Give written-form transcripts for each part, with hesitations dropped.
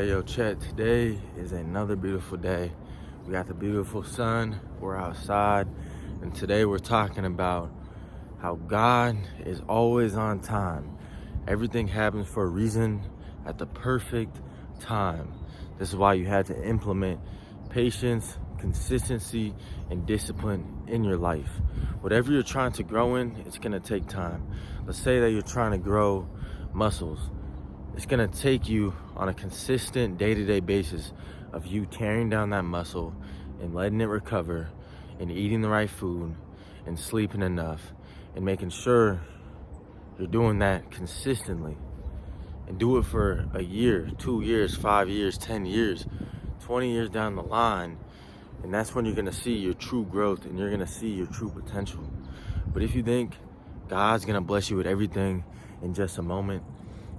Hey yo, Chet, today is another beautiful day. We got the beautiful sun, we're outside, and today we're talking about how God is always on time. Everything happens for a reason at the perfect time. This is why you had to implement patience, consistency, and discipline in your life. Whatever you're trying to grow in, it's gonna take time. Let's say that you're trying to grow muscles. It's gonna take you on a consistent day-to-day basis of you tearing down that muscle and letting it recover and eating the right food and sleeping enough and making sure you're doing that consistently, and do it for a year, 2 years, 5 years, 10 years, 20 years down the line. And that's when you're gonna see your true growth and you're gonna see your true potential. But if you think God's gonna bless you with everything in just a moment,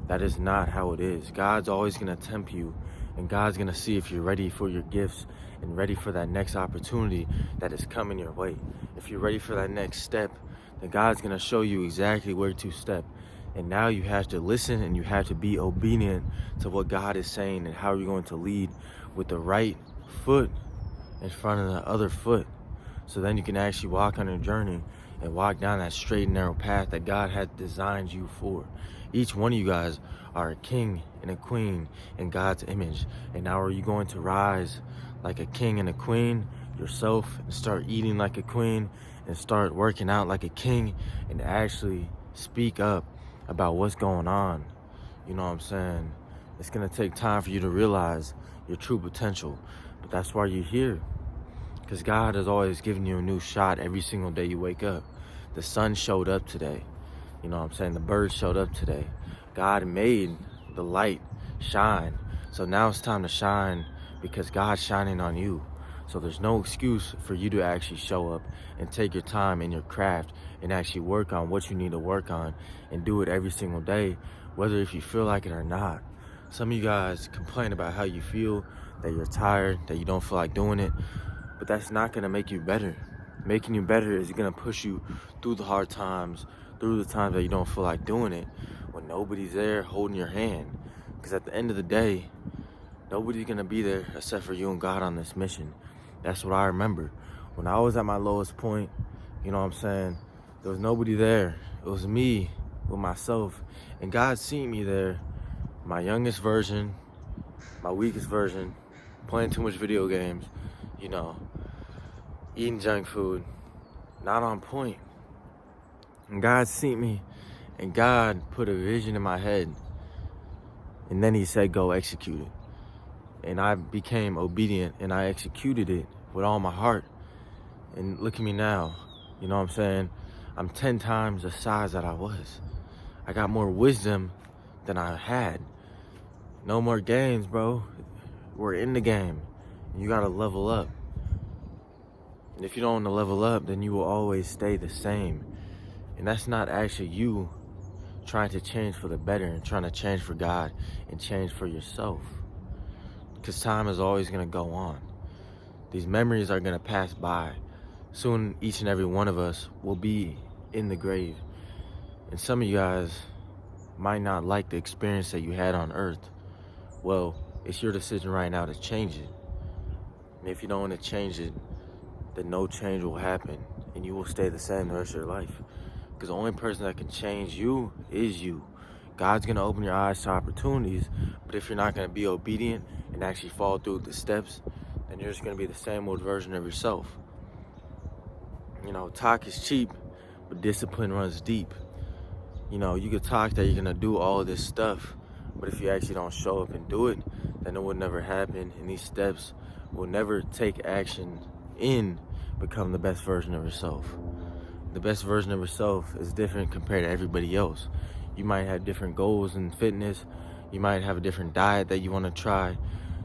that is not how it is. God's always gonna tempt you, and God's gonna see if you're ready for your gifts and ready for that next opportunity that is coming your way. If you're ready for that next step, then God's gonna show you exactly where to step. And now you have to listen and you have to be obedient to what God is saying and how you're going to lead with the right foot in front of the other foot. So then you can actually walk on your journey and walk down that straight and narrow path that God has designed you for. Each one of you guys are a king and a queen in God's image. And now are you going to rise like a king and a queen yourself and start eating like a queen and start working out like a king and actually speak up about what's going on? You know what I'm saying? It's gonna take time for you to realize your true potential, but that's why you're here. Because God has always given you a new shot every single day you wake up. The sun showed up today. You know what I'm saying? The birds showed up today. God made the light shine. So now it's time to shine because God's shining on you. So there's no excuse for you to actually show up and take your time in your craft and actually work on what you need to work on and do it every single day, whether if you feel like it or not. Some of you guys complain about how you feel, that you're tired, that you don't feel like doing it, but that's not gonna make you better. Making you better is gonna push you through the hard times, through the times that you don't feel like doing it, when nobody's there holding your hand. Because at the end of the day, nobody's gonna be there except for you and God on this mission. That's what I remember. When I was at my lowest point, you know what I'm saying, there was nobody there. It was me with myself. And God seen me there, my youngest version, my weakest version, playing too much video games, you know, eating junk food, not on point. And God seen me, and God put a vision in my head, and then he said, go execute it. And I became obedient, and I executed it with all my heart. And look at me now, you know what I'm saying? I'm 10 times the size that I was. I got more wisdom than I had. No more games, bro. We're in the game. You gotta level up. And if you don't want to level up, then you will always stay the same. And that's not actually you trying to change for the better and trying to change for God and change for yourself. Because time is always going to go on. These memories are going to pass by. Soon, each and every one of us will be in the grave. And some of you guys might not like the experience that you had on earth. Well, it's your decision right now to change it. And if you don't want to change it, then no change will happen. And you will stay the same the rest of your life. Because the only person that can change you is you. God's going to open your eyes to opportunities, but if you're not going to be obedient and actually follow through the steps, then you're just going to be the same old version of yourself. You know, talk is cheap, but discipline runs deep. You know, you could talk that you're going to do all of this stuff, but if you actually don't show up and do it, then it will never happen, and these steps will never take action in become the best version of yourself. The best version of yourself is different compared to everybody else. You might have different goals in fitness. You might have a different diet that you want to try.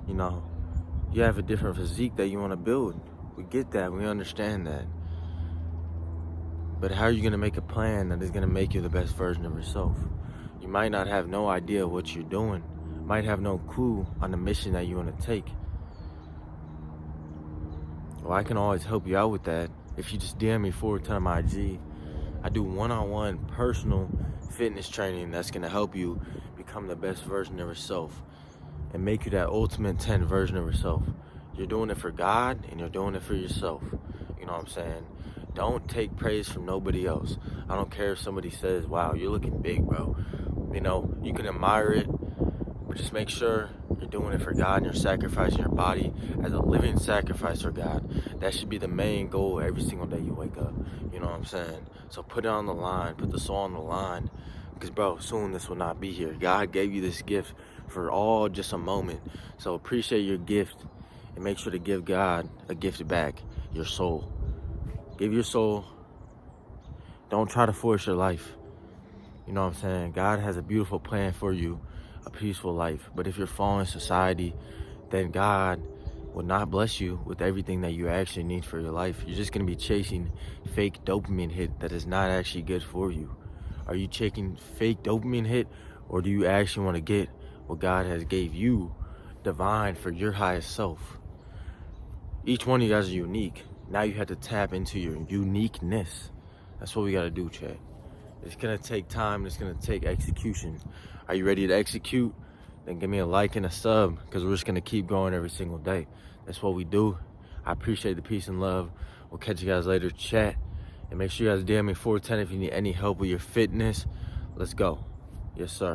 You know, you have a different physique that you want to build. We get that. We understand that. But how are you going to make a plan that is going to make you the best version of yourself? You might not have no idea what you're doing. Might have no clue on the mission that you want to take. Well, I can always help you out with that. If you just DM me forward to my IG, I do one-on-one personal fitness training that's gonna help you become the best version of yourself. and make you that ultimate 10 version of yourself. You're doing it for God and you're doing it for yourself. You know what I'm saying? Don't take praise from nobody else. I don't care if somebody says, wow, you're looking big, bro. You know, you can admire it, but just make sure you're doing it for God and you're sacrificing your body as a living sacrifice for God. That should be the main goal every single day you wake up. You know what I'm saying? So put it on the line, put the soul on the line. Because, bro, soon this will not be here. God gave you this gift for all just a moment. So appreciate your gift and make sure to give God a gift back, your soul. Give your soul. Don't try to force your life. You know what I'm saying? God has a beautiful plan for you, a peaceful life. But if you're following society, then God will not bless you with everything that you actually need for your life. You're just going to be chasing fake dopamine hit that is not actually good for you. Are you chasing fake dopamine hit, or do you actually want to get what God has gave you divine for your highest self? Each one of you guys are unique. Now you have to tap into your uniqueness. That's what we got to do, chat. It's going to take time. It's going to take execution. Are you ready to execute? Then give me a like and a sub, because we're just going to keep going every single day. That's what we do. I appreciate the peace and love. We'll catch you guys later. Chat. And make sure you guys DM me 410 if you need any help with your fitness. Let's go. Yes, sir.